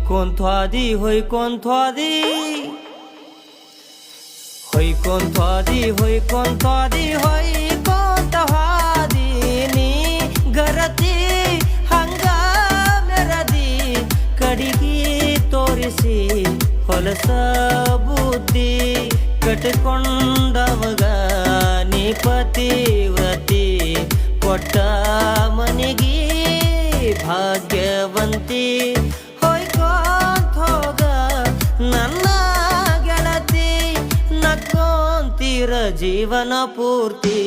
ಹೊಯ್ಕೊಂತ್ವಾದಿ ಹೊಯ್ಕೊಂತ್ವಾದಿ ಹೊಯ್ಕೊಂತ್ವಾದಿ ಹೊಯ್ಕೊಂತ್ವಾದಿ ಹೊಯ್ಕೊಂತ ಹಾದಿ ನೀ ಗರತಿ ಹಂಗ ಮೆರದಿ ಕಡಿಗಿ ತೋರಿಸಿ ಹೊಲಸ ಬುದ್ಧಿ ಕಟ್ಕೊಂಡವಗ ನೀ ಪತಿವ್ರತಿ ಕೊಟ್ಟ ಮನಿಗಿ ಭಾಗ್ಯವಂತಿ ಹೊಯ್ಕೊಂತ ಹೋಗ ನನ್ನ ಗೆಳತಿ ನಕ್ಕೊಂತೀರ ಜೀವನ ಪೂರ್ತಿ.